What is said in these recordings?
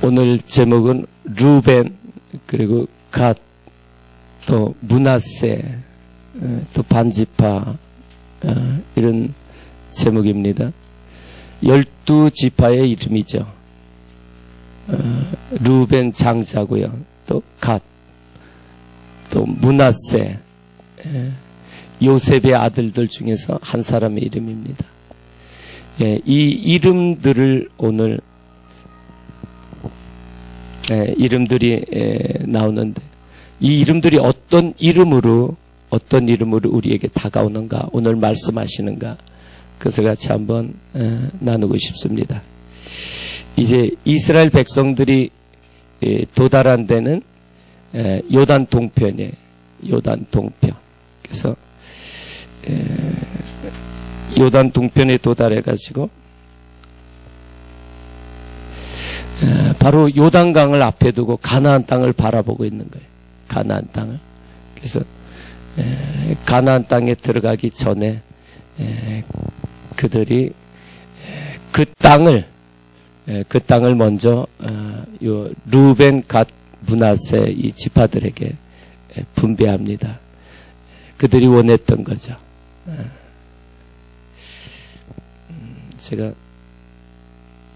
오늘 제목은 루벤, 그리고 갓, 또 므낫세, 또 반지파, 이런 제목입니다. 12지파의 이름이죠. 루벤 장자고요. 또 갓, 또 므낫세, 요셉의 아들들 중에서 한 사람의 이름입니다. 이 이름들을 오늘 이름들이 나오는데, 이 이름들이 어떤 이름으로 우리에게 다가오는가, 오늘 말씀하시는가, 그것을 같이 한번 나누고 싶습니다. 이제 이스라엘 백성들이 도달한 데는 요단 동편이에요. 요단 동편. 그래서 요단 동편에 도달해가지고 바로 요단강을 앞에 두고 가나안 땅을 바라보고 있는 거예요. 가나안 땅을. 그래서 가나안 땅에 들어가기 전에 그들이 그 땅을 먼저 요 루벤, 갓, 므낫세 이 지파들에게 분배합니다. 그들이 원했던 거죠. 제가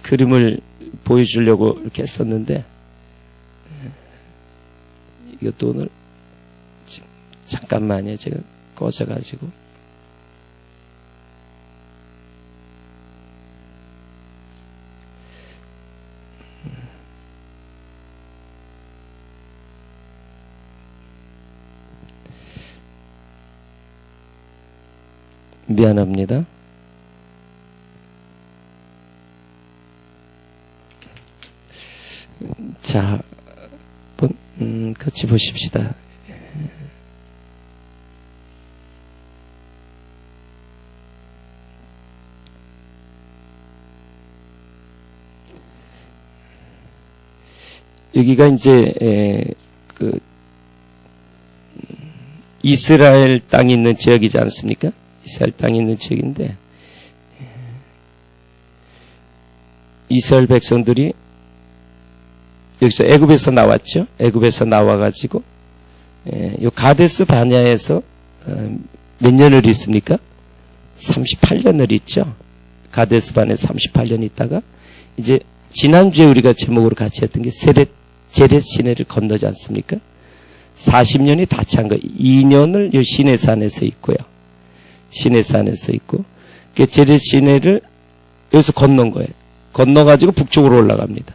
그림을 보여주려고 이렇게 했었는데, 이것도 오늘 지금 잠깐만요. 제가 꺼져가지고. 미안합니다. 자, 같이 보십시다. 여기가 이제 이스라엘 땅이 있는 지역이지 않습니까? 이스라엘 땅이 있는 지역인데, 이스라엘 백성들이 여기서 애굽에서 나왔죠. 애굽에서 나와가지고 요 가데스 바냐에서 몇 년을 있습니까? 38년을 있죠. 가데스 바냐에 38년 있다가 이제 지난주에 우리가 제목으로 같이 했던 게 제렛 시내를 건너지 않습니까? 40년이 다 찬 거예요. 2년을 요 시내산에서 있고요. 시내산에서 있고, 그 제렛 시내를 여기서 건넌 거예요. 건너가지고 북쪽으로 올라갑니다.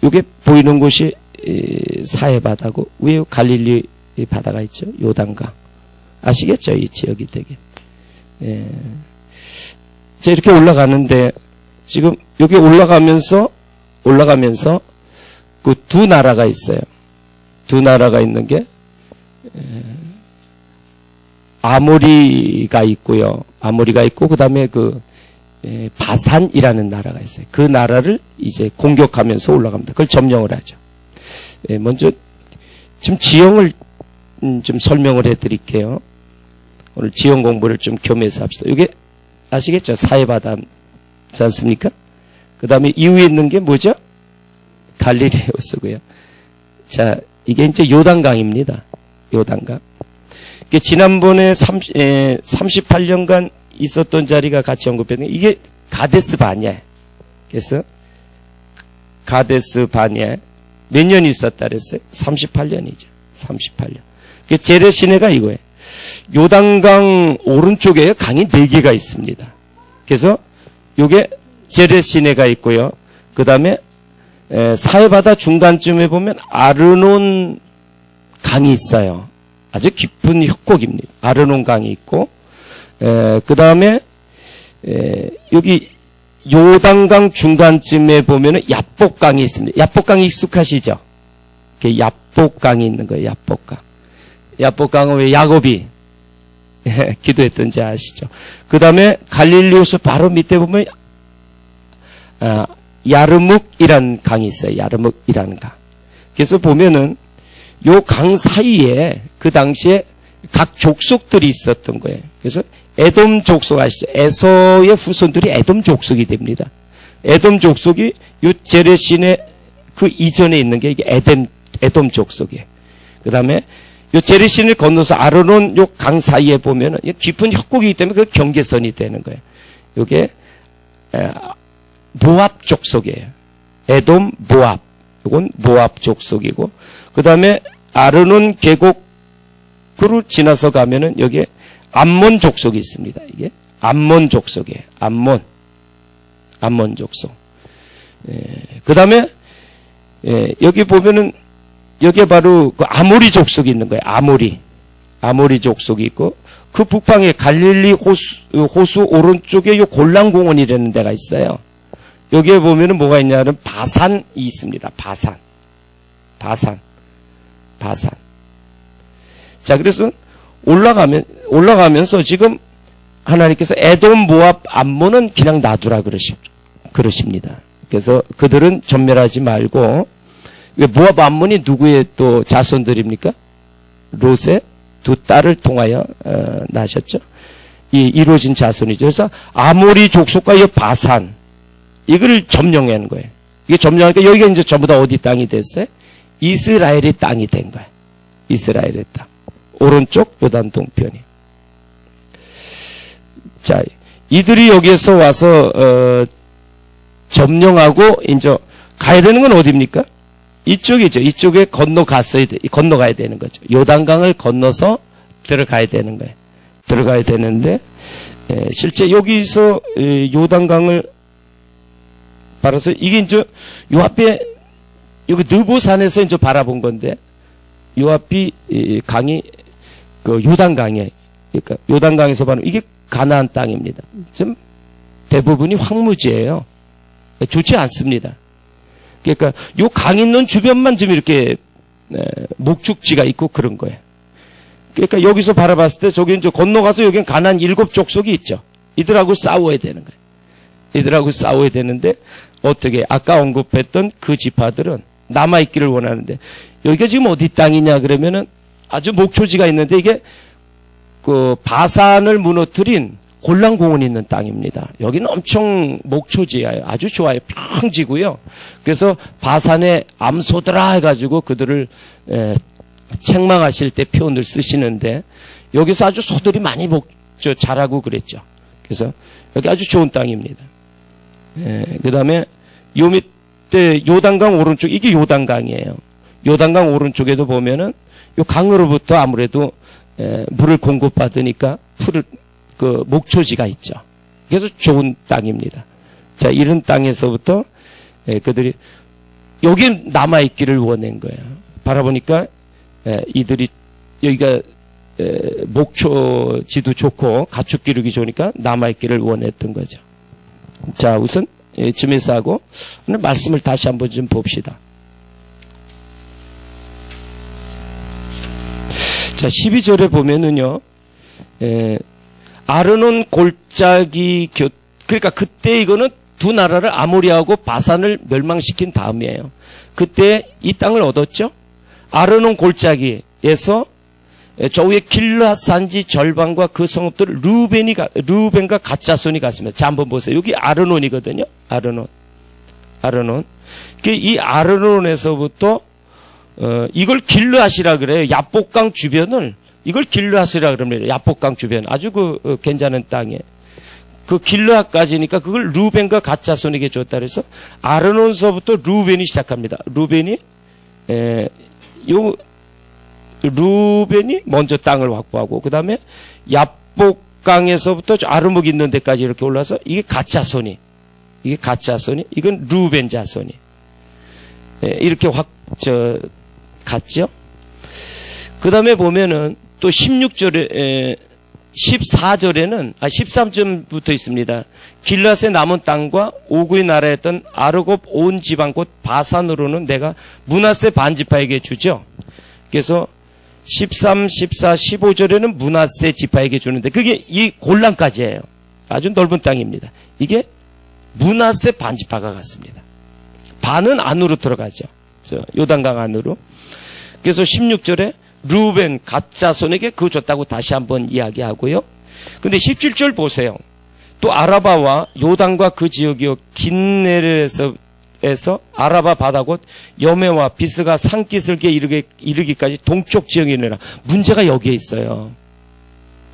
이게 보이는 곳이 사해 바다고, 위에 갈릴리 바다가 있죠. 요단강. 아시겠죠? 이 지역이 되게. 자, 이렇게 올라가는데, 지금 여기 올라가면서 그 두 나라가 있어요. 두 나라가 있는 게, 아모리가 있고요. 아모리가 있고, 그 다음에 바산이라는 나라가 있어요. 그 나라를 이제 공격하면서 올라갑니다. 그걸 점령을 하죠. 먼저 좀 지형을 좀 설명을 해드릴게요. 오늘 지형 공부를 좀 겸해서 합시다. 이게 아시겠죠? 사해바다지 않습니까? 그 다음에 이후에 있는 게 뭐죠? 갈릴리호수고요. 자, 이게 이제 요단강입니다. 요단강. 지난번에 38년간 있었던 자리가 같이 언급했는데, 이게 가데스 바냐에. 그래서 가데스 바냐에 몇 년 있었다 그랬어요? 38년이죠. 38년. 제렛 시내가 이거예요. 요단강 오른쪽에 강이 4개가 있습니다. 그래서 요게 제렛 시내가 있고요. 그 다음에 사해바다 중간쯤에 보면 아르논 강이 있어요. 아주 깊은 협곡입니다. 아르논 강이 있고, 그 다음에 여기 요단강 중간쯤에 보면은 야복강이 있습니다. 야복강이 익숙하시죠? 야복강이 있는 거예요. 야복강. 야복강은 왜 야곱이 기도했던지 아시죠? 그 다음에 갈릴리호수 바로 밑에 보면 야르묵이라는 강이 있어요. 야르묵이라는 강. 그래서 보면은 요 강 사이에 그 당시에 각 족속들이 있었던 거예요. 그래서 에돔 족속 아시죠? 에서의 후손들이 에돔 족속이 됩니다. 에돔 족속이 요 제렛 시내 그 이전에 있는 게 이게 에돔 족속이에요. 그 다음에 요 제레신을 건너서 아르논 요 강 사이에 보면은 깊은 협곡이기 때문에 그 경계선이 되는 거예요. 요게 모압 족속이에요. 에돔, 모압. 요건 모압 족속이고, 그 다음에 아르논 계곡으로 지나서 가면은 여기에 암몬 족속이 있습니다. 이게 암몬 족속이에요. 암몬 족속. 그 다음에 여기 보면은 여기에 바로 그 아모리 족속이 있는 거예요. 아모리 족속이 있고, 그 북방에 갈릴리 호수 오른쪽에 요 골란공원이라는 데가 있어요. 여기에 보면은 뭐가 있냐면 바산이 있습니다. 바산. 자, 그래서 올라가면서 지금 하나님께서 에돔, 모압, 암몬은 그냥 놔두라 그러십니다. 그래서 그들은 전멸하지 말고, 모압, 암몬이 누구의 또 자손들입니까? 롯의 두 딸을 통하여 나셨죠. 이루어진 자손이죠. 그래서 아모리 족속과 이 바산, 이걸 점령하는 거예요. 이게 점령하니까 여기가 이제 전부 다 어디 땅이 됐어요? 이스라엘의 땅이 된 거예요. 이스라엘의 땅. 오른쪽 요단 동편이. 자, 이들이 여기에서 와서 점령하고 이제 가야 되는 건 어디입니까? 이쪽이죠. 이쪽에 건너가야 되는 거죠. 요단강을 건너서 들어가야 되는 거예요. 들어가야 되는데 실제 여기서 요단강을 바라서 이게 이제 요 앞에 여기 느보산에서 이제 바라본 건데 요 앞이 강이 그 요단강이에요. 그러니까 요단강에서 바로 이게 가나안 땅입니다. 좀 대부분이 황무지예요. 좋지 않습니다. 그러니까 요 강 있는 주변만 좀 이렇게 목축지가 있고 그런 거예요. 그러니까 여기서 바라봤을 때 저기 이제 건너가서 여긴 가나안 7족속이 있죠. 이들하고 싸워야 되는 거예요. 이들하고 싸워야 되는데 어떻게 아까 언급했던 그 지파들은 남아있기를 원하는데 여기가 지금 어디 땅이냐 그러면은 아주 목초지가 있는데 이게 그 바산을 무너뜨린 골란공원이 있는 땅입니다. 여기는 엄청 목초지예요. 아주 좋아요. 평지고요. 그래서 바산의 암소들아 해가지고 그들을 책망하실 때 표현을 쓰시는데 여기서 아주 소들이 많이 자라고 그랬죠. 그래서 여기 아주 좋은 땅입니다. 그 다음에 요 밑에 요단강 오른쪽, 이게 요단강이에요. 요단강 오른쪽에도 보면은 요 강으로부터 아무래도 물을 공급받으니까 그 목초지가 있죠. 그래서 좋은 땅입니다. 자, 이런 땅에서부터 그들이 여기 남아있기를 원한 거예요. 바라보니까 이들이 여기가 목초지도 좋고 가축 기르기 좋으니까 남아있기를 원했던 거죠. 자, 우선 쯤에서 하고 오늘 말씀을 다시 한번 좀 봅시다. 자, 12절에 보면은요, 아르논 골짜기 그러니까 그때 이거는 두 나라를 아모리하고 바산을 멸망시킨 다음이에요. 그때 이 땅을 얻었죠. 아르논 골짜기에서 저 위에 길르앗 산지 절반과 그 성읍들을 루벤과 갓자손이 갔습니다. 자, 한번 보세요. 여기 아르논이거든요. 아르논. 이 아르논에서부터 이걸 길르앗이라 그래요. 야복강 주변을 이걸 길르앗이라 그럽니다. 야복강 주변 아주 괜찮은 땅에 그 길르앗까지니까 그걸 루벤과 갓자손에게 줬다 그래서 아르논서부터 루벤이 시작합니다. 루벤이 먼저 땅을 확보하고 그 다음에 야복강에서부터 아르묵 있는 데까지 이렇게 올라서 이게 갓자손이 이건 루벤 자손이 이렇게 갔죠. 그 다음에 보면은 또 16절에 13절부터 있습니다. 길앗의 남은 땅과 오구의 나라였던 아르곱 온 지방 곧 바산으로는 내가 므낫세 반지파에게 주죠. 그래서 13, 14, 15절에는 므낫세 지파에게 주는데 그게 이 골란까지예요. 아주 넓은 땅입니다. 이게 므낫세 반지파가 갔습니다. 반은 안으로 들어가죠. 요단강 안으로. 그래서 16절에 루벤 갓자손에게 그거 줬다고 다시 한번 이야기하고요. 근데 17절 보세요. 또 아라바와 요단과 그 지역이요 긴네렐에서 에서 아라바 바다 곧 여메와 비스가 산기슭에 이르기까지 동쪽 지역이니라. 문제가 여기에 있어요.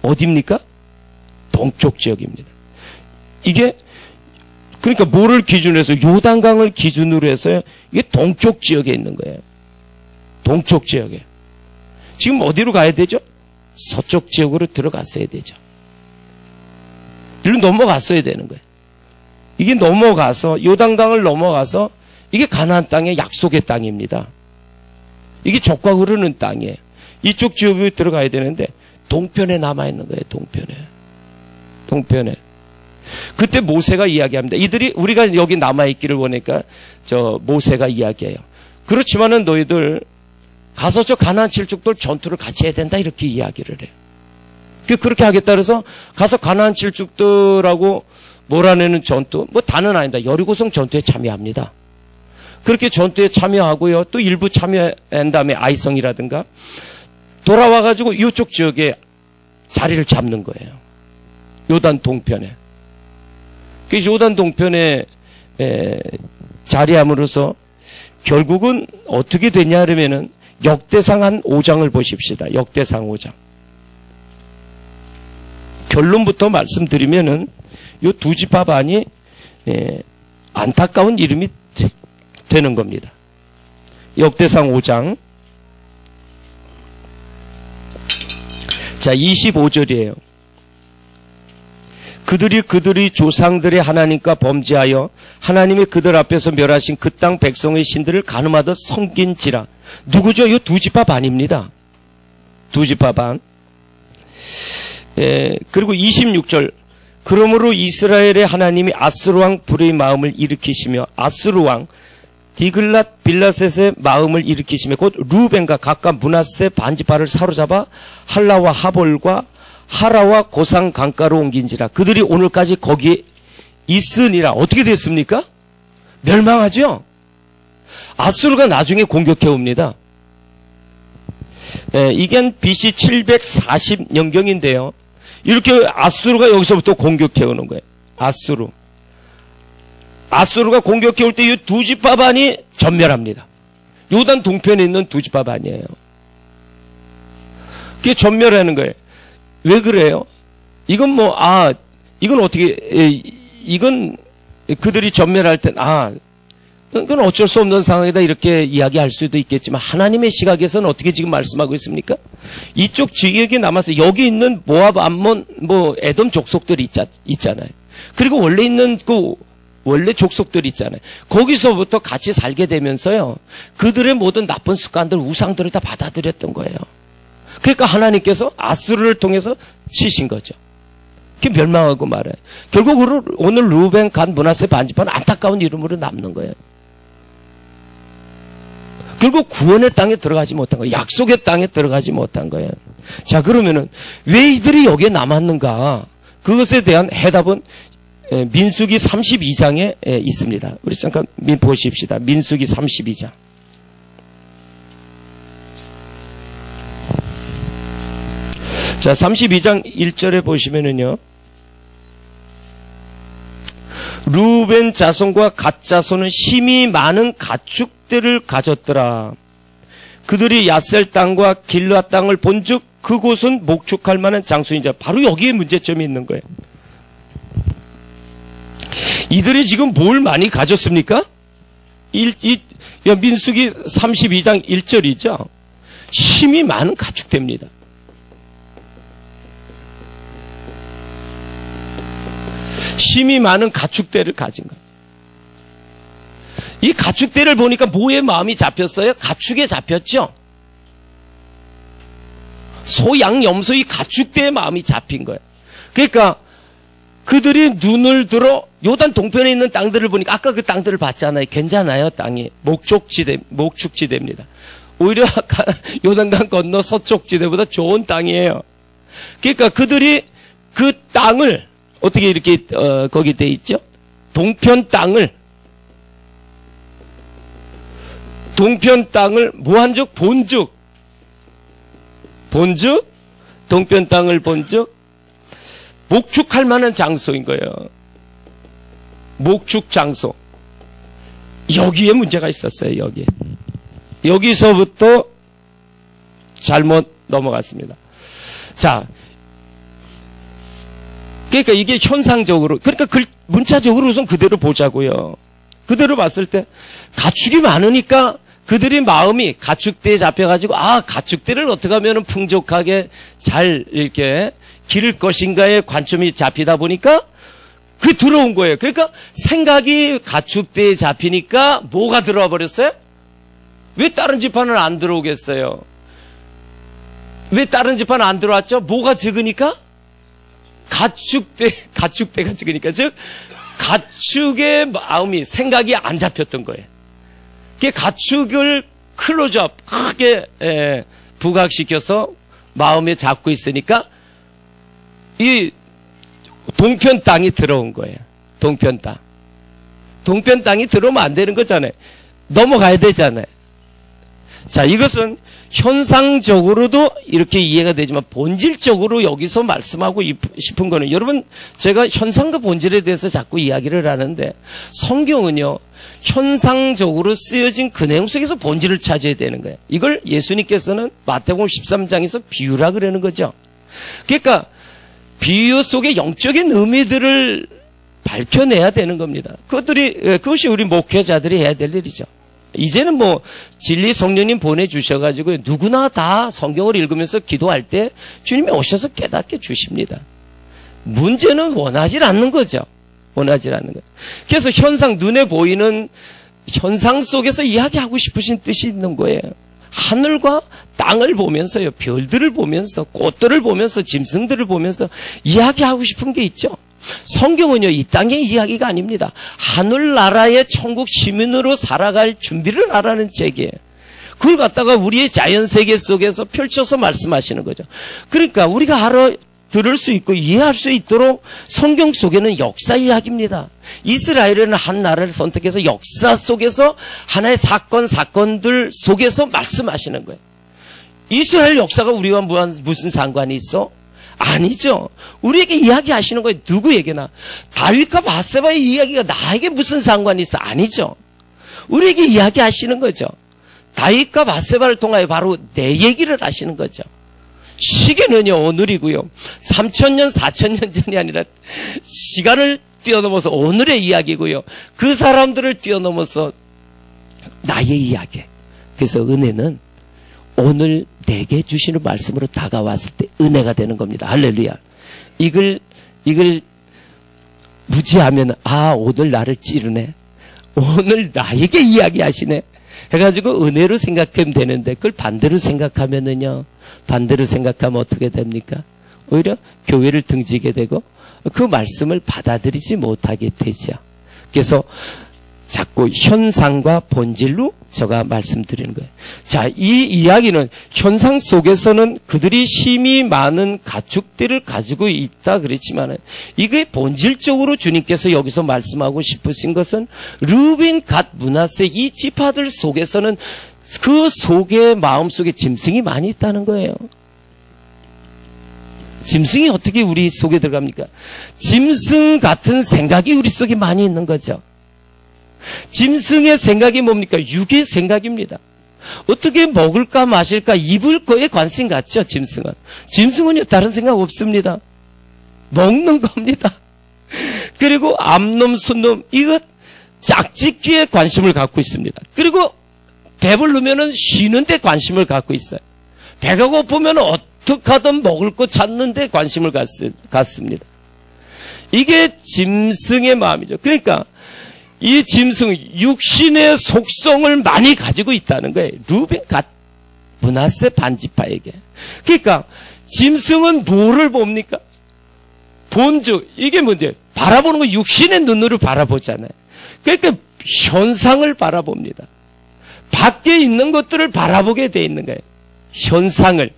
어디입니까? 동쪽 지역입니다. 이게 그러니까 뭐를 기준으로 해서 요단강을 기준으로 해서 이게 동쪽 지역에 있는 거예요. 동쪽 지역에. 지금 어디로 가야 되죠? 서쪽 지역으로 들어갔어야 되죠. 일로 넘어갔어야 되는 거예요. 이게 넘어가서 요단강을 넘어가서 이게 가나안 땅의 약속의 땅입니다. 이게 족과 흐르는 땅이에요. 이쪽 지역에 들어가야 되는데 동편에 남아있는 거예요. 동편에. 그때 모세가 이야기합니다. 이들이 우리가 여기 남아있기를 원하니까 모세가 이야기해요. 그렇지만은 너희들 가서 저 가나안 칠족들 전투를 같이 해야 된다 이렇게 이야기를 해요. 그렇게 하겠다 그래서 가서 가나안 칠족들하고 몰아내는 전투, 다는 아니다. 여리고성 전투에 참여합니다. 그렇게 전투에 참여하고요. 또 일부 참여한 다음에 아이성이라든가 돌아와가지고 이쪽 지역에 자리를 잡는 거예요. 요단 동편에. 그 요단 동편에 자리함으로써 결국은 어떻게 되냐 그러면은 역대상 한 5장을 보십시다. 역대상 5장. 결론부터 말씀드리면은 요 두 지파 반이 안타까운 이름이 되는 겁니다. 역대상 5장. 자, 25절이에요. 그들이 조상들의 하나님과 범죄하여 하나님이 그들 앞에서 멸하신 그 땅 백성의 신들을 가늠하듯 섬긴지라. 누구죠? 이 두 지파 반입니다. 두 지파 반. 그리고 26절. 그러므로 이스라엘의 하나님이 아스루 왕 불의 마음을 일으키시며 아스루 왕 디글랏 빌라셋의 마음을 일으키시며 곧 루벤과 각각 므낫세 반지파를 사로잡아 할라와 하볼과 하라와 고상 강가로 옮긴지라. 그들이 오늘까지 거기에 있으니라. 어떻게 됐습니까? 멸망하죠. 아수르가 나중에 공격해 옵니다. 이게 BC 740년경인데요. 이렇게 아수르가 여기서부터 공격해 오는 거예요. 아수르가 공격해 올 때 이 두 지파 반이 전멸합니다. 요단 동편에 있는 두 지파 반이에요. 그게 전멸하는 거예요. 왜 그래요? 이건 이건 어떻게, 이건 그들이 전멸할 땐, 그건 어쩔 수 없는 상황이다 이렇게 이야기할 수도 있겠지만 하나님의 시각에서는 어떻게 지금 말씀하고 있습니까? 이쪽 지역에 남아서 여기 있는 모압, 암몬, 에돔 족속들이 있잖아요. 그리고 원래 있는 원래 족속들이 있잖아요. 거기서부터 같이 살게 되면서요. 그들의 모든 나쁜 습관들, 우상들을 다 받아들였던 거예요. 그러니까 하나님께서 아수르를 통해서 치신 거죠. 그게 멸망하고 말아요. 결국 오늘 루벤, 간, 므낫세 반지파는 안타까운 이름으로 남는 거예요. 결국 구원의 땅에 들어가지 못한 거예요. 약속의 땅에 들어가지 못한 거예요. 자, 그러면은 왜 이들이 여기에 남았는가? 그것에 대한 해답은 민수기 32장에 있습니다. 우리 잠깐 보십시다. 민수기 32장. 자, 32장 1절에 보시면은요. 루벤 자손과 갓 자손은 심히 많은 가축들을 가졌더라. 그들이 야셀 땅과 길르앗 땅을 본즉 그곳은 목축할 만한 장소인자. 바로 여기에 문제점이 있는 거예요. 이들이 지금 뭘 많이 가졌습니까? 민수기 32장 1절이죠. 심히 많은 가축대입니다. 심히 많은 가축대를 가진 거예요. 이 가축대를 보니까 뭐에 마음이 잡혔어요? 가축에 잡혔죠? 소, 양, 염소 이 가축대에 마음이 잡힌 거예요. 그러니까 그들이 눈을 들어 요단 동편에 있는 땅들을 보니까 아까 그 땅들을 봤잖아요. 괜찮아요. 땅이 목축지대입니다. 오히려 아까 요단강 건너 서쪽지대보다 좋은 땅이에요. 그러니까 그들이 그 땅을 어떻게 이렇게 거기 돼 있죠? 동편 땅을 무한적 본즉 동편 땅을 본즉 목축할 만한 장소인 거예요. 목축 장소. 여기에 문제가 있었어요. 여기서부터 잘못 넘어갔습니다. 자, 그러니까 이게 현상적으로, 그러니까 문자적으로 우선 그대로 보자고요. 그대로 봤을 때 가축이 많으니까 그들의 마음이 가축대에 잡혀가지고 가축대를 어떻게 하면 풍족하게 잘 이렇게 기를 것인가에 관점이 잡히다 보니까 그게 들어온 거예요. 그러니까 생각이 가축대에 잡히니까 뭐가 들어와 버렸어요? 왜 다른 집안은 안 들어오겠어요? 왜 다른 집안은 안 들어왔죠? 뭐가 적으니까? 가축대가 적으니까. 즉, 가축의 마음이, 생각이 안 잡혔던 거예요. 그게 가축을 클로즈업, 크게 부각시켜서 마음에 잡고 있으니까 이 동편 땅이 들어온 거예요. 동편 땅. 동편 땅이 들어오면 안 되는 거잖아요. 넘어가야 되잖아요. 자, 이것은 현상적으로도 이렇게 이해가 되지만 본질적으로 여기서 말씀하고 싶은 거는, 여러분, 제가 현상과 본질에 대해서 자꾸 이야기를 하는데 성경은요, 현상적으로 쓰여진 그 내용 속에서 본질을 찾아야 되는 거예요. 이걸 예수님께서는 마태복음 13장에서 비유라 그러는 거죠. 그러니까 비유 속에 영적인 의미들을 밝혀내야 되는 겁니다. 그것이 우리 목회자들이 해야 될 일이죠. 이제는 진리 성령님 보내주셔가지고 누구나 다 성경을 읽으면서 기도할 때 주님이 오셔서 깨닫게 주십니다. 문제는 원하지 않는 거죠. 원하지 않는 거예요. 그래서 눈에 보이는 현상 속에서 이야기하고 싶으신 뜻이 있는 거예요. 하늘과 땅을 보면서요, 별들을 보면서, 꽃들을 보면서, 짐승들을 보면서 이야기하고 싶은 게 있죠. 성경은요, 이 땅의 이야기가 아닙니다. 하늘나라의 천국 시민으로 살아갈 준비를 하라는 책이에요. 그걸 갖다가 우리의 자연세계 속에서 펼쳐서 말씀하시는 거죠. 그러니까 우리가 들을 수 있고 이해할 수 있도록 성경 속에는 역사 이야기입니다. 이스라엘은 한 나라를 선택해서 역사 속에서 하나의 사건들 속에서 말씀하시는 거예요. 이스라엘 역사가 우리와 무슨 상관이 있어? 아니죠. 우리에게 이야기하시는 거예요. 누구에게나. 다윗과 바세바의 이야기가 나에게 무슨 상관이 있어? 아니죠. 우리에게 이야기하시는 거죠. 다윗과 바세바를 통하여 바로 내 얘기를 하시는 거죠. 시계는요, 오늘이고요. 3000년, 4000년 전이 아니라 시간을 뛰어넘어서 오늘의 이야기고요. 그 사람들을 뛰어넘어서 나의 이야기. 그래서 은혜는 오늘 내게 주시는 말씀으로 다가왔을 때 은혜가 되는 겁니다. 할렐루야. 이걸 무지하면 오늘 나를 찌르네. 오늘 나에게 이야기하시네. 해가지고 은혜로 생각하면 되는데 그걸 반대로 생각하면은요. 반대로 생각하면 어떻게 됩니까? 오히려 교회를 등지게 되고 그 말씀을 받아들이지 못하게 되죠. 그래서 자꾸 현상과 본질로 제가 말씀드리는 거예요. 자, 이 이야기는 현상 속에서는 그들이 힘이 많은 가축들을 가지고 있다 그랬지만 이게 본질적으로 주님께서 여기서 말씀하고 싶으신 것은 르벤, 갓, 므낫세 이 지파들 속에서는 그 속에 마음속에 짐승이 많이 있다는 거예요. 짐승이 어떻게 우리 속에 들어갑니까? 짐승 같은 생각이 우리 속에 많이 있는 거죠. 짐승의 생각이 뭡니까? 육의 생각입니다. 어떻게 먹을까 마실까 입을 거에 관심 갖죠. 짐승은요 다른 생각 없습니다. 먹는 겁니다. 그리고 암놈 순놈 이것 짝짓기에 관심을 갖고 있습니다. 그리고 배부르면은 쉬는 데 관심을 갖고 있어요. 배가 고프면 어떻게 하든 먹을 거 찾는 데 관심을 갖습니다. 이게 짐승의 마음이죠. 그러니까 이 짐승은 육신의 속성을 많이 가지고 있다는 거예요. 르벤, 갓, 므낫세 반지파에게. 그러니까 짐승은 뭐를 봅니까? 본주, 이게 문제예요. 바라보는 건 육신의 눈으로 바라보잖아요. 그러니까 현상을 바라봅니다. 밖에 있는 것들을 바라보게 돼 있는 거예요. 현상을.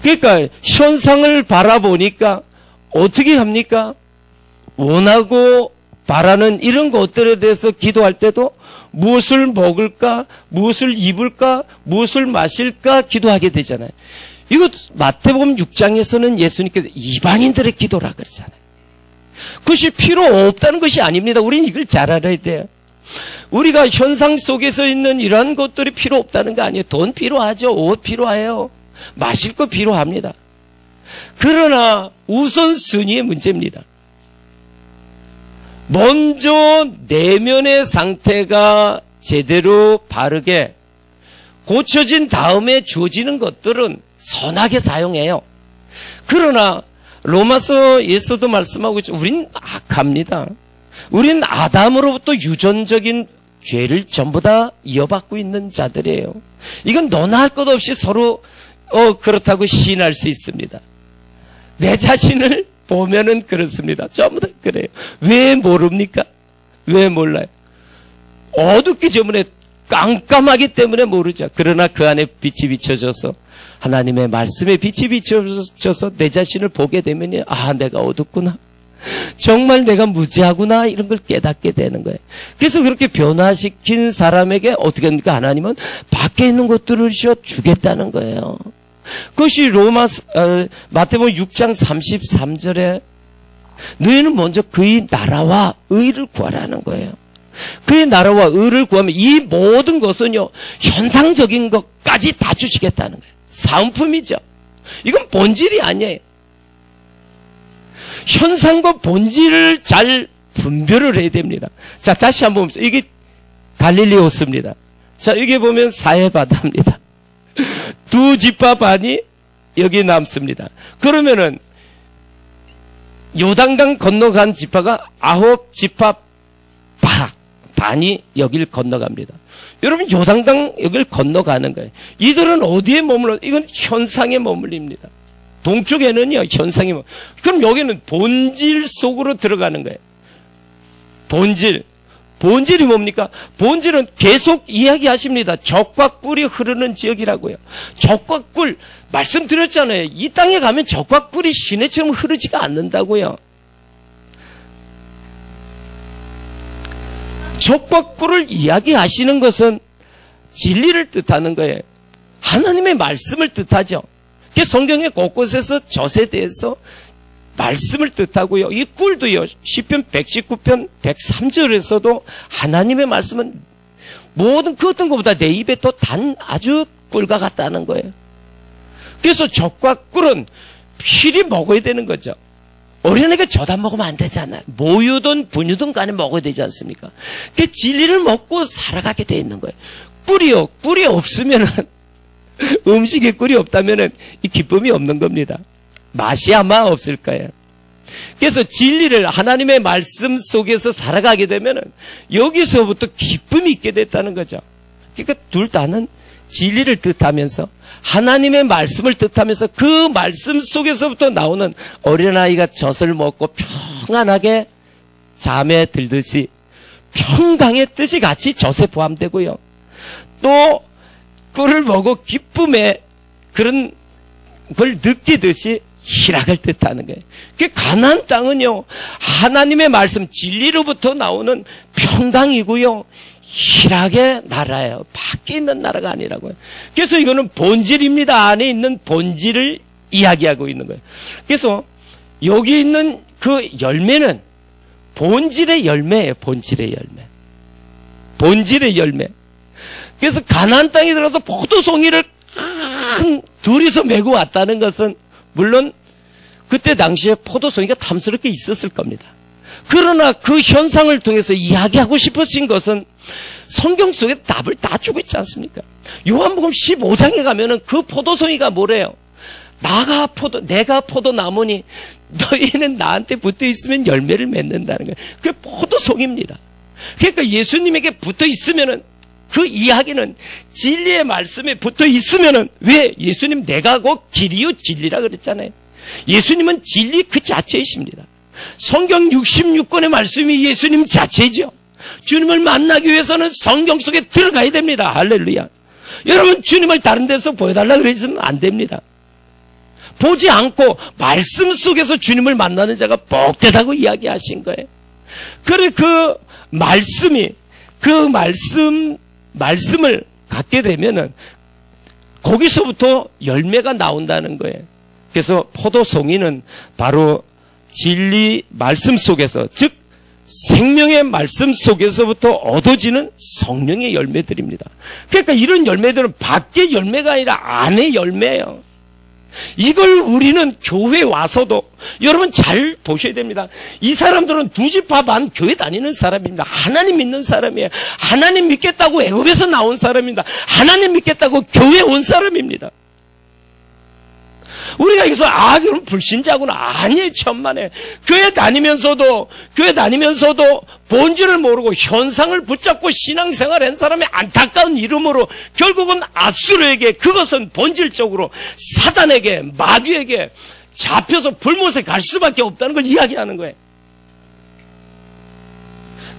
그러니까 현상을 바라보니까 어떻게 합니까? 원하고 바라는 이런 것들에 대해서 기도할 때도 무엇을 먹을까, 무엇을 입을까, 무엇을 마실까 기도하게 되잖아요. 이거 마태복음 6장에서는 예수님께서 이방인들의 기도라 그러잖아요. 그것이 필요 없다는 것이 아닙니다. 우리는 이걸 잘 알아야 돼요. 우리가 현상 속에서 있는 이러한 것들이 필요 없다는 거 아니에요. 돈 필요하죠. 옷 필요해요. 마실 거 필요합니다. 그러나 우선순위의 문제입니다. 먼저 내면의 상태가 제대로 바르게 고쳐진 다음에 주어지는 것들은 선하게 사용해요. 그러나 로마서에서도 말씀하고 있죠. 우린 악합니다. 우린 아담으로부터 유전적인 죄를 전부 다 이어받고 있는 자들이에요. 이건 너나 할 것 없이 서로 그렇다고 시인할 수 있습니다. 내 자신을 보면은 그렇습니다. 전부 다 그래요. 왜 모릅니까? 왜 몰라요? 어둡기 때문에 깜깜하기 때문에 모르죠. 그러나 그 안에 빛이 비춰져서 하나님의 말씀에 빛이 비춰져서 내 자신을 보게 되면요. 아, 내가 어둡구나. 정말 내가 무지하구나. 이런 걸 깨닫게 되는 거예요. 그래서 그렇게 변화시킨 사람에게 어떻게 합니까? 하나님은 밖에 있는 것들을 주겠다는 거예요. 그것이 마태복음 6장 33절에 너희는 먼저 그의 나라와 의를 구하라는 거예요. 그의 나라와 의를 구하면 이 모든 것은요, 현상적인 것까지 다 주시겠다는 거예요. 사은품이죠. 이건 본질이 아니에요. 현상과 본질을 잘 분별을 해야 됩니다. 자, 다시 한번 봅시다. 이게 갈릴리 호수입니다. 자, 여기 보면 사해바다입니다. 두 지파 반이 여기 남습니다. 그러면은 요단강 건너간 지파가 9지파 반이 여길 건너갑니다. 여러분, 요단강 여길 건너가는 거예요. 이들은 어디에 머물러? 이건 현상에 머물립니다. 동쪽에는요, 현상이 그럼 여기는 본질 속으로 들어가는 거예요. 본질이 뭡니까? 본질은 계속 이야기하십니다. 적과 꿀이 흐르는 지역이라고요. 적과 꿀, 말씀드렸잖아요. 이 땅에 가면 적과 꿀이 시내처럼 흐르지가 않는다고요. 적과 꿀을 이야기하시는 것은 진리를 뜻하는 거예요. 하나님의 말씀을 뜻하죠. 성경의 곳곳에서 젖에 대해서 말씀을 뜻하고요. 이 꿀도요. 시편 119편 103절에서도 하나님의 말씀은 모든 그 어떤 것보다 내 입에 더 단 아주 꿀과 같다는 거예요. 그래서 젖과 꿀은 필히 먹어야 되는 거죠. 어린애가 젖 안 먹으면 안 되잖아요. 모유든 분유든 간에 먹어야 되지 않습니까? 그 진리를 먹고 살아가게 돼 있는 거예요. 꿀이 없으면은 음식에 꿀이 없다면은 이 기쁨이 없는 겁니다. 맛이 아마 없을 거예요. 그래서 진리를 하나님의 말씀 속에서 살아가게 되면은 여기서부터 기쁨이 있게 됐다는 거죠. 그러니까 둘 다는 진리를 뜻하면서 하나님의 말씀을 뜻하면서 그 말씀 속에서부터 나오는 어린아이가 젖을 먹고 평안하게 잠에 들듯이 평강의 뜻이 같이 젖에 포함되고요. 또 꿀을 먹고 기쁨의 그런 걸 느끼듯이 희락을 뜻하는 거예요. 그 가나안 땅은요, 하나님의 말씀 진리로부터 나오는 평강이고요, 희락의 나라예요. 밖에 있는 나라가 아니라고요. 그래서 이거는 본질입니다. 안에 있는 본질을 이야기하고 있는 거예요. 그래서 여기 있는 그 열매는 본질의 열매예요. 본질의 열매. 본질의 열매. 그래서 가나안 땅에 들어서 포도송이를 둘이서 메고 왔다는 것은 물론 그때 당시에 포도송이가 탐스럽게 있었을 겁니다. 그러나 그 현상을 통해서 이야기하고 싶으신 것은 성경 속에 답을 다 주고 있지 않습니까? 요한복음 15장에 가면은 그 포도송이가 뭐래요? 내가 포도나무니 너희는 나한테 붙어 있으면 열매를 맺는다는 거예요. 그게 포도송입니다. 그러니까 예수님에게 붙어 있으면은 그 이야기는 진리의 말씀에 붙어 있으면은 왜 예수님 내가 곧 길이요 진리라 그랬잖아요. 예수님은 진리 그 자체이십니다. 성경 66권의 말씀이 예수님 자체죠. 주님을 만나기 위해서는 성경 속에 들어가야 됩니다. 할렐루야. 여러분, 주님을 다른 데서 보여달라고 그러시면 안 됩니다. 보지 않고 말씀 속에서 주님을 만나는 자가 복되다고 이야기하신 거예요. 그래, 그 말씀이, 그 말씀을 갖게 되면은 거기서부터 열매가 나온다는 거예요. 그래서 포도송이는 바로 진리 말씀 속에서, 즉 생명의 말씀 속에서부터 얻어지는 성령의 열매들입니다. 그러니까 이런 열매들은 밖의 열매가 아니라 안의 열매예요. 이걸 우리는 교회에 와서도, 여러분 잘 보셔야 됩니다. 이 사람들은 두 지파 반 교회 다니는 사람입니다. 하나님 믿는 사람이에요. 하나님 믿겠다고 애굽에서 나온 사람입니다. 하나님 믿겠다고 교회에 온 사람입니다. 우리가 여기서 그럼 불신자구나. 아니에요. 천만에. 교회 다니면서도 본질을 모르고 현상을 붙잡고 신앙생활 한 사람의 안타까운 이름으로 결국은 아수르에게, 그것은 본질적으로 사단에게, 마귀에게 잡혀서 불못에 갈 수밖에 없다는 걸 이야기하는 거예요.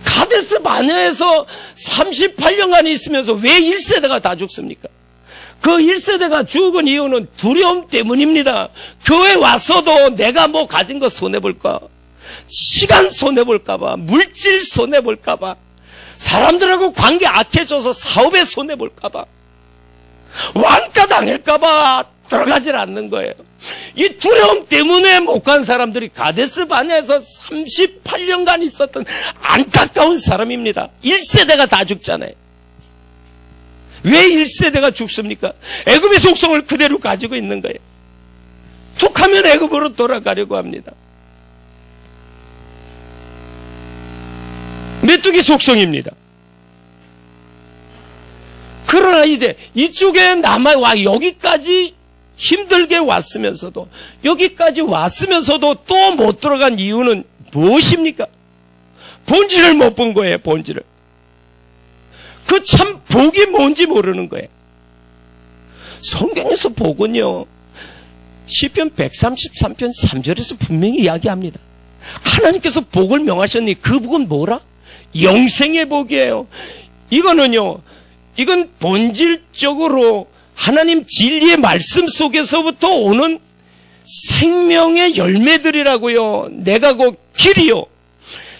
가데스 바네아에서 38년간 있으면서 왜 1세대가 다 죽습니까? 그 1세대가 죽은 이유는 두려움 때문입니다. 교회 와서도 내가 뭐 가진 거 손해볼까? 시간 손해볼까봐, 물질 손해볼까봐, 사람들하고 관계 악해져서 사업에 손해볼까봐, 왕따 당할까봐 들어가질 않는 거예요. 이 두려움 때문에 못 간 사람들이 가데스 바네아에서 38년간 있었던 안타까운 사람입니다. 1세대가 다 죽잖아요. 왜 1세대가 죽습니까? 애굽의 속성을 그대로 가지고 있는 거예요. 툭하면 애굽으로 돌아가려고 합니다. 메뚜기 속성입니다. 그러나 이제 이쪽에 남아와 여기까지 힘들게 왔으면서도, 또 못 들어간 이유는 무엇입니까? 본질을 못 본 거예요. 본질을. 그 참 복이 뭔지 모르는 거예요. 성경에서 복은요, 시편 133편 3절에서 분명히 이야기합니다. 하나님께서 복을 명하셨니 그 복은 뭐라? 영생의 복이에요. 이건 본질적으로 하나님 진리의 말씀 속에서부터 오는 생명의 열매들이라고요. 내가 곧 길이요.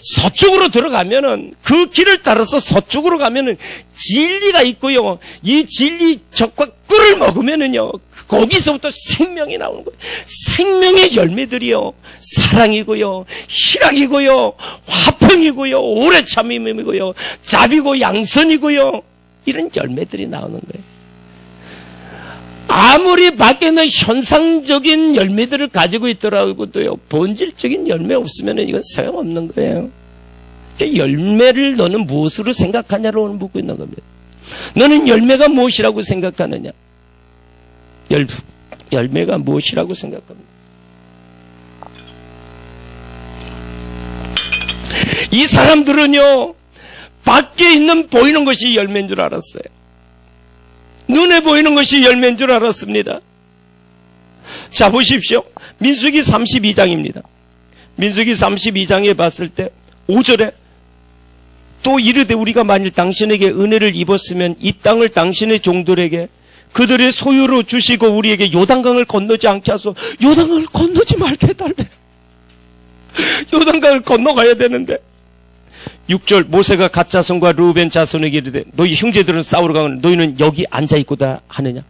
서쪽으로 들어가면은, 그 길을 따라서 서쪽으로 가면은 진리가 있고요. 이 진리 적과 꿀을 먹으면은요, 거기서부터 생명이 나오는 거예요. 생명의 열매들이요. 사랑이고요. 희락이고요. 화평이고요. 오래 참음이고요. 자비고 양선이고요. 이런 열매들이 나오는 거예요. 아무리 밖에는 현상적인 열매들을 가지고 있더라고도요, 본질적인 열매 없으면 이건 소용없는 거예요. 열매를 너는 무엇으로 생각하냐로 묻고 있는 겁니다. 너는 열매가 무엇이라고 생각하느냐? 열매가 무엇이라고 생각합니다. 이 사람들은요, 밖에 있는 보이는 것이 열매인 줄 알았어요. 눈에 보이는 것이 열매인 줄 알았습니다. 자, 보십시오. 민수기 32장입니다. 민수기 32장에 봤을 때 5절에 또 이르되 우리가 만일 당신에게 은혜를 입었으면 이 땅을 당신의 종들에게 그들의 소유로 주시고 우리에게 요단강을 건너지 않게 하소. 요단강을 건너지 말게 해달래. 요단강을 건너가야 되는데. 6절 모세가 갓 자손과 르우벤 자손에게 이르되 너희 형제들은 싸우러 가면 너희는 여기 앉아있고자 하느냐?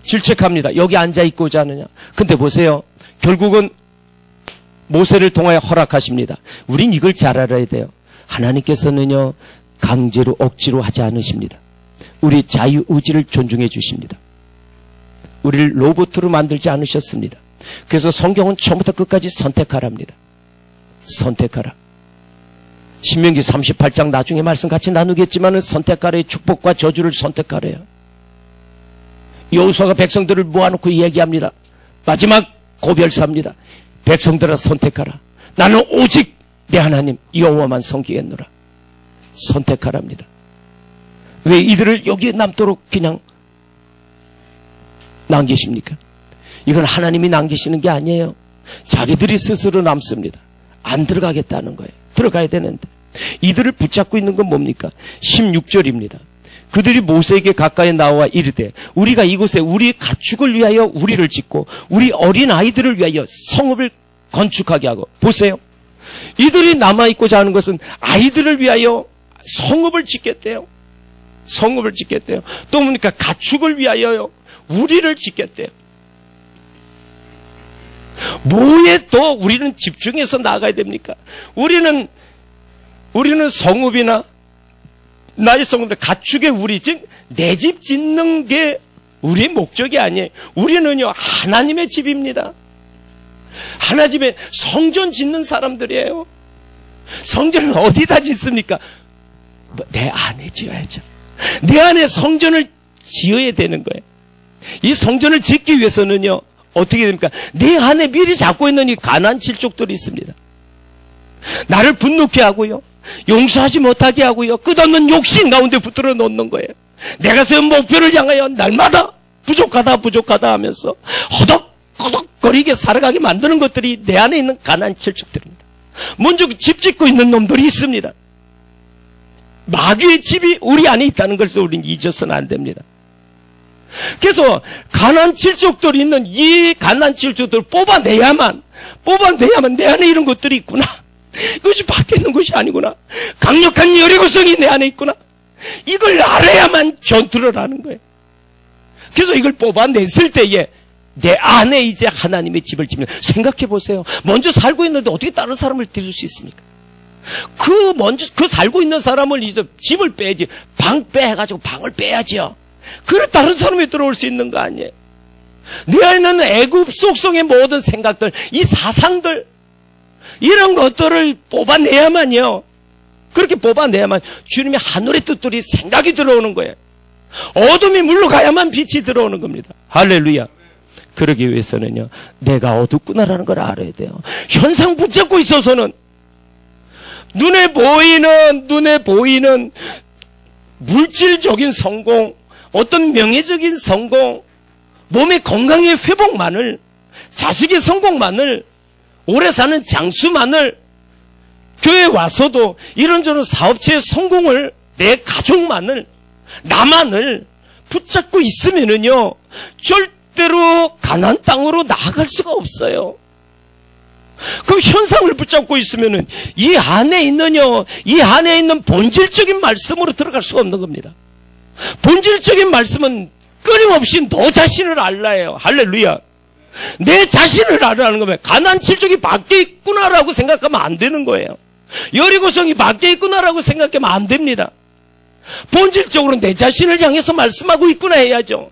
질책합니다. 여기 앉아있고자 하느냐? 근데 보세요. 결국은 모세를 통하여 허락하십니다. 우린 이걸 잘 알아야 돼요. 하나님께서는요, 강제로 억지로 하지 않으십니다. 우리 자유의지를 존중해 주십니다. 우리를 로봇으로 만들지 않으셨습니다. 그래서 성경은 처음부터 끝까지 선택하랍니다. 선택하라. 신명기 38장 나중에 말씀 같이 나누겠지만은 선택하라의 축복과 저주를 선택하래요. 여호수아가 백성들을 모아놓고 얘기합니다. 마지막 고별사입니다. 백성들아 선택하라. 나는 오직 내 하나님 여호와만 섬기겠노라. 선택하랍니다. 왜 이들을 여기에 남도록 그냥 남기십니까? 이건 하나님이 남기시는 게 아니에요. 자기들이 스스로 남습니다. 안 들어가겠다는 거예요. 들어가야 되는데. 이들을 붙잡고 있는 건 뭡니까? 16절입니다. 그들이 모세에게 가까이 나와 이르되 우리가 이곳에 우리 가축을 위하여 우리를 짓고 우리 어린 아이들을 위하여 성읍을 건축하게 하고. 보세요. 이들이 남아있고자 하는 것은 아이들을 위하여 성읍을 짓겠대요. 성읍을 짓겠대요. 또 뭡니까? 가축을 위하여요. 우리를 짓겠대요. 뭐에 또 우리는 집중해서 나아가야 됩니까? 우리는 성읍이나 나의 성읍들 가축의 우리, 즉 내 집 짓는 게 우리의 목적이 아니에요. 우리는요 하나님의 집입니다. 하나님의 성전 짓는 사람들이에요. 성전을 어디다 짓습니까? 내 안에 지어야죠. 내 안에 성전을 지어야 되는 거예요. 이 성전을 짓기 위해서는요 어떻게 됩니까? 내 안에 미리 잡고 있는 이 가난 칠족들이 있습니다. 나를 분노케 하고요, 용서하지 못하게 하고요, 끝없는 욕심 가운데 붙들어 놓는 거예요. 내가 세운 목표를 향하여 날마다 부족하다 하면서 허덕허덕거리게 살아가게 만드는 것들이 내 안에 있는 가난 칠족들입니다. 먼저 집 짓고 있는 놈들이 있습니다. 마귀의 집이 우리 안에 있다는 것을 우리는 잊어서는 안 됩니다. 그래서 가난 칠족들이 있는 이 가난 칠족들을 뽑아내야만 내 안에 이런 것들이 있구나, 이것이 밖에 있는 것이 아니구나, 강력한 여리고성이 내 안에 있구나, 이걸 알아야만 전투를 하는 거예요. 그래서 이걸 뽑아냈을 때에 내 안에 이제 하나님의 집을 짓는, 생각해 보세요. 먼저 살고 있는데 어떻게 다른 사람을 들일 수 있습니까? 그 살고 있는 사람을 이제 집을 빼야지, 방 빼가지고 방을 빼야지요. 그래 다른 사람이 들어올 수 있는 거 아니에요? 내 안에는 애굽 속성의 모든 생각들, 이 사상들, 이런 것들을 뽑아내야만요, 그렇게 뽑아내야만 주님의 하늘의 뜻들이 생각이 들어오는 거예요. 어둠이 물러가야만 빛이 들어오는 겁니다. 할렐루야. 그러기 위해서는요 내가 어둡구나라는 걸 알아야 돼요. 현상 붙잡고 있어서는 눈에 보이는 물질적인 성공, 어떤 명예적인 성공, 몸의 건강의 회복만을, 자식의 성공만을, 오래 사는 장수만을, 교회 와서도 이런저런 사업체의 성공을, 내 가족만을, 나만을 붙잡고 있으면은요 절대로 가나안 땅으로 나아갈 수가 없어요. 그럼 현상을 붙잡고 있으면은 이 안에 있는 본질적인 말씀으로 들어갈 수가 없는 겁니다. 본질적인 말씀은 끊임없이 너 자신을 알라예요. 할렐루야. 내 자신을 알라는 거면 가나안 칠족이 밖에 있구나라고 생각하면 안 되는 거예요. 여리고성이 밖에 있구나라고 생각하면 안 됩니다. 본질적으로 내 자신을 향해서 말씀하고 있구나 해야죠.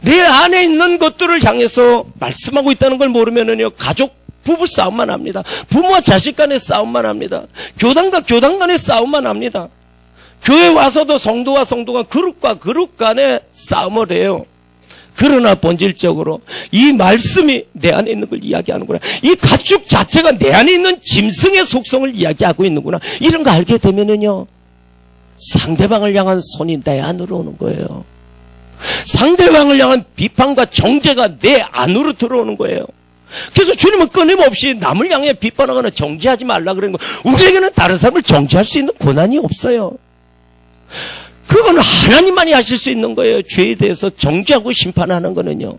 내 안에 있는 것들을 향해서 말씀하고 있다는 걸 모르면은요 가족 부부 싸움만 합니다. 부모와 자식 간의 싸움만 합니다. 교단과 교단 간의 싸움만 합니다. 교회 와서도 성도와 성도 간, 그룹과 그룹 간의 싸움을 해요. 그러나 본질적으로 이 말씀이 내 안에 있는 걸 이야기하는구나, 이 가축 자체가 내 안에 있는 짐승의 속성을 이야기하고 있는구나, 이런 거 알게 되면은요 상대방을 향한 손이 내 안으로 오는 거예요. 상대방을 향한 비판과 정죄가 내 안으로 들어오는 거예요. 그래서 주님은 끊임없이 남을 향해 비판하거나 정죄하지 말라 그러는 거예요. 우리에게는 다른 사람을 정죄할 수 있는 권한이 없어요. 그건 하나님만이 하실 수 있는 거예요. 죄에 대해서 정죄하고 심판하는 거는요.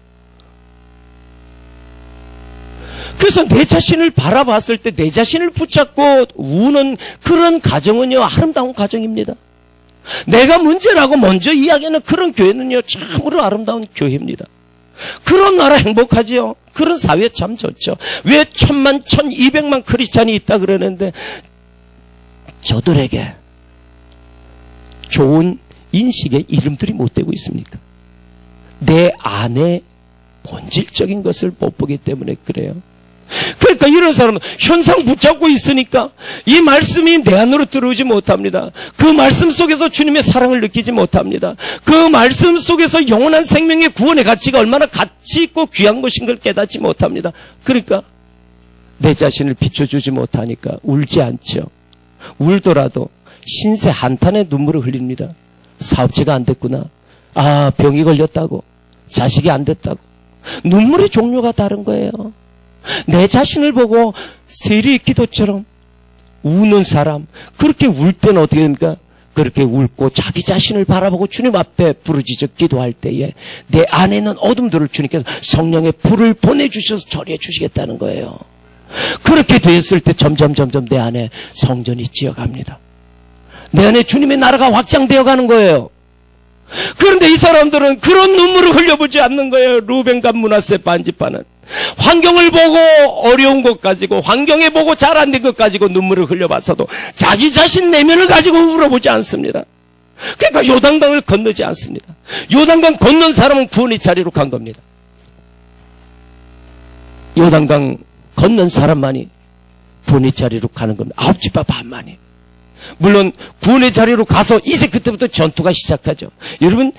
그래서 내 자신을 바라봤을 때 내 자신을 붙잡고 우는 그런 가정은요 아름다운 가정입니다. 내가 문제라고 먼저 이야기하는 그런 교회는요 참으로 아름다운 교회입니다. 그런 나라 행복하지요. 그런 사회 참 좋죠. 왜 1000만 1200만 크리스찬이 있다 그러는데 저들에게 좋은 인식의 이름들이 못 되고 있습니까? 내 안에 본질적인 것을 못 보기 때문에 그래요. 그러니까 이런 사람은 현상 붙잡고 있으니까 이 말씀이 내 안으로 들어오지 못합니다. 그 말씀 속에서 주님의 사랑을 느끼지 못합니다. 그 말씀 속에서 영원한 생명의 구원의 가치가 얼마나 가치 있고 귀한 것인 걸 깨닫지 못합니다. 그러니까 내 자신을 비춰주지 못하니까 울지 않죠. 울더라도 신세 한탄의 눈물을 흘립니다. 사업체가 안 됐구나, 아 병이 걸렸다고, 자식이 안 됐다고. 눈물의 종류가 다른 거예요. 내 자신을 보고 세리의 기도처럼 우는 사람, 그렇게 울 때는 어떻게 됩니까? 그렇게 울고 자기 자신을 바라보고 주님 앞에 부르짖어 기도할 때에 내 안에 있는 어둠들을 주님께서 성령의 불을 보내주셔서 처리해 주시겠다는 거예요. 그렇게 되었을 때 점점 내 안에 성전이 지어갑니다. 내 안에 주님의 나라가 확장되어 가는 거예요. 그런데 이 사람들은 그런 눈물을 흘려보지 않는 거예요. 루벤과 므낫세 반지파는 환경을 보고 어려운 것 가지고, 환경에 보고 잘 안 된 것 가지고 눈물을 흘려봤어도 자기 자신 내면을 가지고 울어보지 않습니다. 그러니까 요단강을 건너지 않습니다. 요단강 건넌 사람은 구원의 자리로 간 겁니다. 요단강 건넌 사람만이 구원의 자리로 가는 겁니다. 9집합 반만이. 물론 구원의 자리로 가서 이제 그때부터 전투가 시작하죠. 여러분,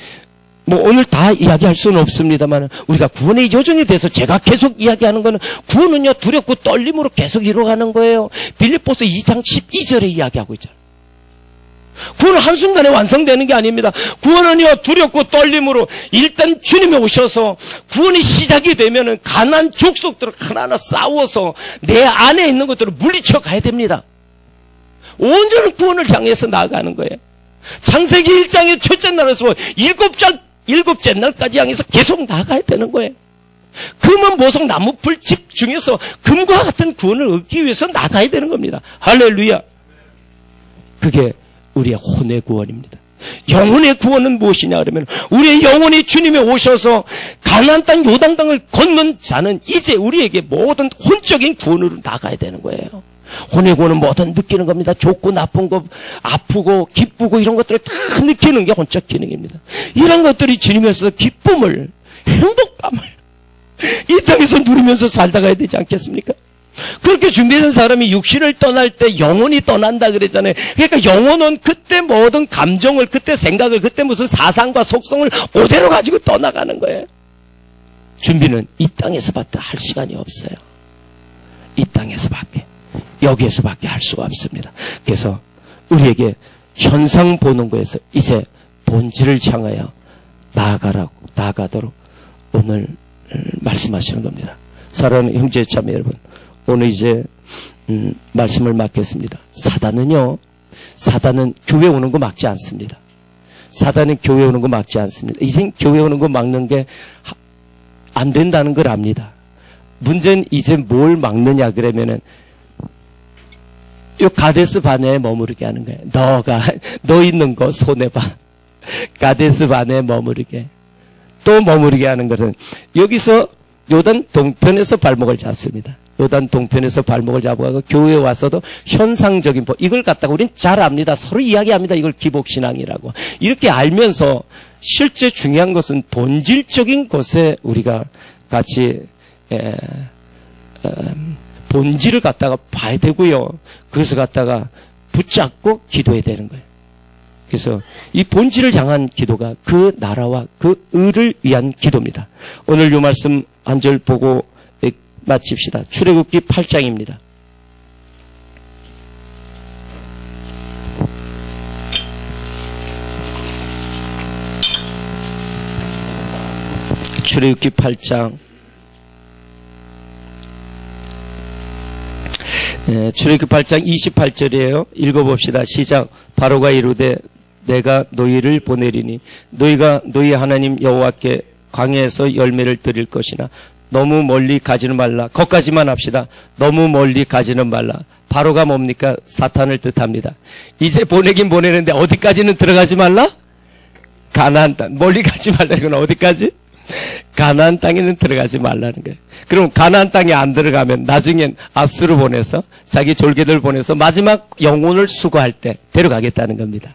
뭐 오늘 다 이야기할 수는 없습니다만, 우리가 구원의 여정에 대해서 제가 계속 이야기하는 거는, 구원은요 두렵고 떨림으로 계속 이루어가는 거예요. 빌립보서 2장 12절에 이야기하고 있잖아요. 구원은 한순간에 완성되는 게 아닙니다. 구원은요 두렵고 떨림으로, 일단 주님이 오셔서 구원이 시작이 되면은 가난 족속들을 하나하나 싸워서 내 안에 있는 것들을 물리쳐 가야 됩니다. 온전한 구원을 향해서 나아가는 거예요. 창세기 1장의 첫째 날에서 일곱째 날까지 향해서 계속 나가야 되는 거예요. 금은 보석 나무 풀집 중에서 금과 같은 구원을 얻기 위해서 나가야 되는 겁니다. 할렐루야. 그게 우리의 혼의 구원입니다. 영혼의 구원은 무엇이냐 그러면, 우리의 영혼이 주님이 오셔서 가나안 땅 요단강을 건넌 자는 이제 우리에게 모든 혼적인 구원으로 나가야 되는 거예요. 혼의 구원은 뭐든 느끼는 겁니다. 좋고 나쁜 거, 아프고 기쁘고 이런 것들을 다 느끼는 게 혼적 기능입니다. 이런 것들이 주님에서 기쁨을, 행복감을 이 땅에서 누리면서 살다 가야 되지 않겠습니까? 그렇게 준비된 사람이 육신을 떠날 때 영혼이 떠난다 그랬잖아요. 그러니까 영혼은 그때 모든 감정을, 그때 생각을, 그때 무슨 사상과 속성을 그대로 가지고 떠나가는 거예요. 준비는 이 땅에서밖에 할 시간이 없어요. 이 땅에서밖에, 여기에서밖에 할 수가 없습니다. 그래서 우리에게 현상 보는 거에서 이제 본질을 향하여 나아가도록 오늘 말씀하시는 겁니다. 사랑하는 형제 자매 여러분, 오늘 이제 말씀을 맡겠습니다. 사단은 교회 오는 거 막지 않습니다. 사단은 교회 오는 거 막지 않습니다. 이젠 교회 오는 거 막는 게 안 된다는 걸 압니다. 문제는 이제 뭘 막느냐 그러면은 요 가데스 바네에 머무르게 하는 거예요. 너 있는 거 손해봐. 가데스 바네에 머무르게. 또 머무르게 하는 것은, 여기서 요단 동편에서 발목을 잡습니다. 요단 동편에서 발목을 잡아가고 교회에 와서도 현상적인, 이걸 갖다가 우린 잘 압니다. 서로 이야기합니다. 이걸 기복신앙이라고. 이렇게 알면서 실제 중요한 것은 본질적인 것에 우리가 같이 본질을 갖다가 봐야 되고요. 그래서 갖다가 붙잡고 기도해야 되는 거예요. 그래서 이 본질을 향한 기도가 그 나라와 그 의를 위한 기도입니다. 오늘 이 말씀 한 절 보고 마칩시다. 출애굽기 8장입니다. 출애굽기 8장. 출애굽기 8장 28절이에요. 읽어봅시다. 시작. 바로가 이르되 내가 너희를 보내리니 너희가 너희 하나님 여호와께 광야에서 열매를 드릴 것이나 너무 멀리 가지는 말라. 거기까지만 합시다. 너무 멀리 가지는 말라. 바로가 뭡니까? 사탄을 뜻합니다. 이제 보내긴 보내는데 어디까지는 들어가지 말라? 가나안 땅. 멀리 가지 말라. 이건 어디까지? 가나안 땅에는 들어가지 말라는 거예요. 그럼 가나안 땅에 안 들어가면 나중엔 아수르 보내서 자기 졸개들 보내서 마지막 영혼을 수거할 때 데려가겠다는 겁니다.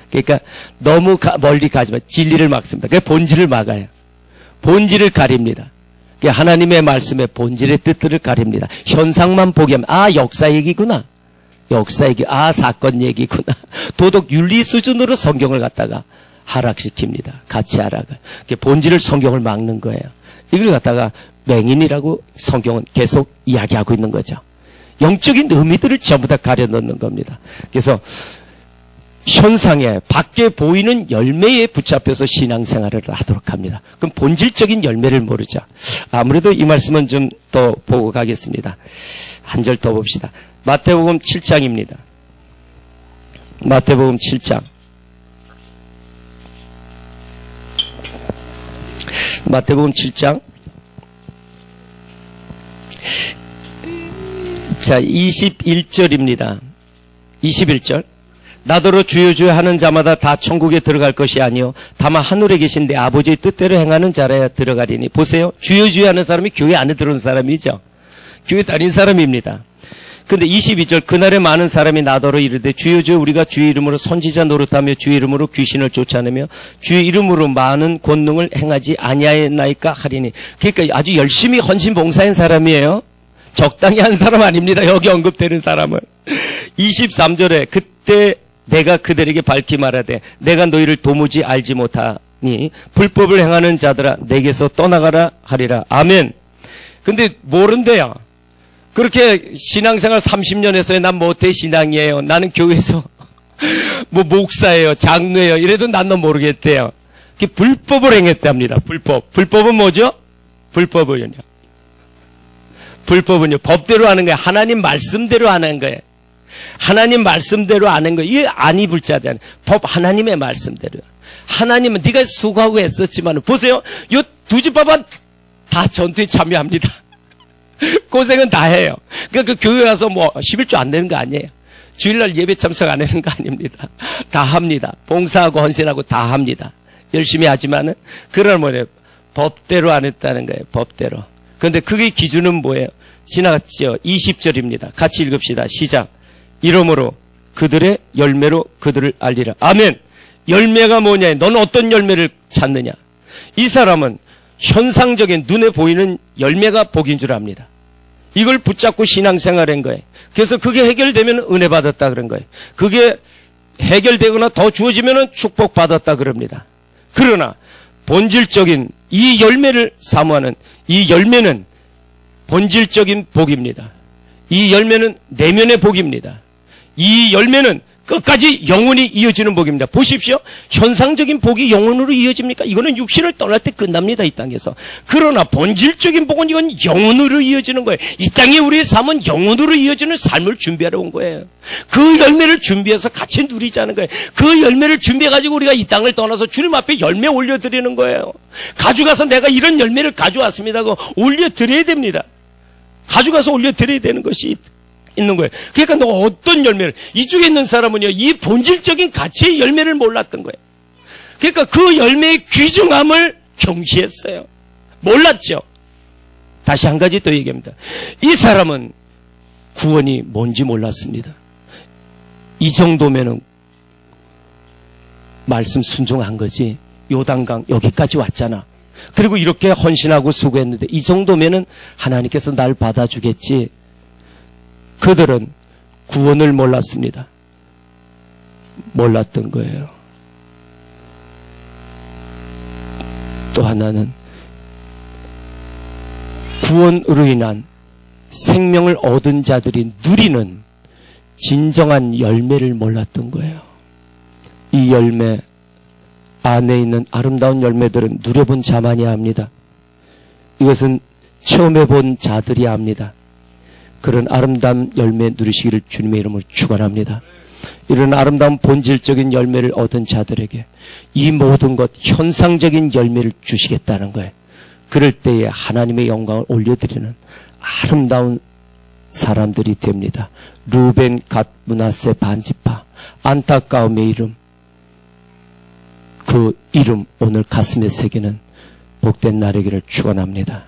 그러니까 너무 멀리 가지 마. 진리를 막습니다. 그래서 본질을 막아요. 본질을 가립니다. 하나님의 말씀의 본질의 뜻들을 가립니다. 현상만 보게 하면 역사 얘기구나. 역사 얘기, 사건 얘기구나. 도덕 윤리 수준으로 성경을 갖다가 하락시킵니다. 같이 하락을. 본질을 성경을 막는 거예요. 이걸 갖다가 맹인이라고 성경은 계속 이야기하고 있는 거죠. 영적인 의미들을 전부 다 가려놓는 겁니다. 그래서 현상에 밖에 보이는 열매에 붙잡혀서 신앙생활을 하도록 합니다. 그럼 본질적인 열매를 모르죠. 아무래도 이 말씀은 좀 더 보고 가겠습니다. 한 절 더 봅시다. 마태복음 7장입니다. 마태복음 7장. 마태복음 7장. 자, 21절입니다. 21절. 나더러 주여 주여 하는 자마다 다 천국에 들어갈 것이 아니요 다만 하늘에 계신 내 아버지의 뜻대로 행하는 자라야 들어가리니. 보세요. 주여 주여 하는 사람이 교회 안에 들어온 사람이죠. 교회 다닌 사람입니다. 근데 22절 그날에 많은 사람이 나더러 이르되 주여 주여 우리가 주의 이름으로 선지자 노릇하며 주의 이름으로 귀신을 쫓아내며 주의 이름으로 많은 권능을 행하지 아니하였나이까 하리니. 그러니까 아주 열심히 헌신 봉사한 사람이에요. 적당히 한 사람 아닙니다. 여기 언급되는 사람은. 23절에 그때 내가 그들에게 밝히 말하되 내가 너희를 도무지 알지 못하니 불법을 행하는 자들아 내게서 떠나가라 하리라. 아멘. 근데 모른대요. 그렇게 신앙생활 30년 했어요. 난 못해 신앙이에요. 나는 교회에서 뭐 목사예요. 장로예요. 이래도 난 너 모르겠대요. 불법을 행했답니다. 불법. 불법은 뭐죠? 불법은요. 불법은요. 법대로 하는 거예요. 하나님 말씀대로 하는 거예요. 하나님 말씀대로 하는 거예요. 이게 아니 불자잖아요. 법 하나님의 말씀대로. 하나님은 네가 수고하고 했었지만 보세요. 요 두 집밥은 다 전투에 참여합니다. 고생은 다 해요. 그러니까 그 교회 가서 뭐 11조 안 되는 거 아니에요. 주일날 예배 참석 안 하는 거 아닙니다. 다 합니다. 봉사하고 헌신하고 다 합니다. 열심히 하지만은 그걸 뭐래요? 법대로 안 했다는 거예요. 법대로. 그런데 그게 기준은 뭐예요? 지나갔죠. 20절입니다. 같이 읽읍시다. 시작. 이러므로 그들의 열매로 그들을 알리라. 아멘. 열매가 뭐냐? 너는 어떤 열매를 찾느냐? 이 사람은 현상적인 눈에 보이는 열매가 복인 줄 압니다. 이걸 붙잡고 신앙생활한 거예요. 그래서 그게 해결되면 은혜 받았다 그런 거예요. 그게 해결되거나 더 주어지면 축복 받았다 그럽니다. 그러나 본질적인 이 열매를 사모하는 이 열매는 본질적인 복입니다. 이 열매는 내면의 복입니다. 이 열매는 끝까지 영원히 이어지는 복입니다. 보십시오. 현상적인 복이 영원으로 이어집니까? 이거는 육신을 떠날 때 끝납니다. 이 땅에서. 그러나 본질적인 복은 이건 영원으로 이어지는 거예요. 이 땅에 우리의 삶은 영원으로 이어지는 삶을 준비하러 온 거예요. 그 열매를 준비해서 같이 누리자는 거예요. 그 열매를 준비해가지고 우리가 이 땅을 떠나서 주님 앞에 열매 올려드리는 거예요. 가져가서 내가 이런 열매를 가져왔습니다 하고 올려드려야 됩니다. 가져가서 올려드려야 되는 것이 있는 거예요. 그러니까 너 어떤 열매를, 이쪽에 있는 사람은요, 이 본질적인 가치의 열매를 몰랐던 거예요. 그러니까 그 열매의 귀중함을 경시했어요. 몰랐죠. 다시 한 가지 더 얘기합니다. 이 사람은 구원이 뭔지 몰랐습니다. 이 정도면은 말씀 순종한 거지. 요단강 여기까지 왔잖아. 그리고 이렇게 헌신하고 수고했는데 이 정도면은 하나님께서 날 받아주겠지. 그들은 구원을 몰랐습니다. 몰랐던 거예요. 또 하나는 구원으로 인한 생명을 얻은 자들이 누리는 진정한 열매를 몰랐던 거예요. 이 열매 안에 있는 아름다운 열매들은 누려본 자만이 압니다. 이것은 체험해 본 자들이 압니다. 그런 아름다운 열매 누리시기를 주님의 이름으로 축원합니다. 이런 아름다운 본질적인 열매를 얻은 자들에게 이 모든 것 현상적인 열매를 주시겠다는 거예요. 그럴 때에 하나님의 영광을 올려드리는 아름다운 사람들이 됩니다. 루벤, 갓, 므낫세, 반지파, 안타까움의 이름, 그 이름 오늘 가슴에 새기는 복된 날이기를 축원합니다.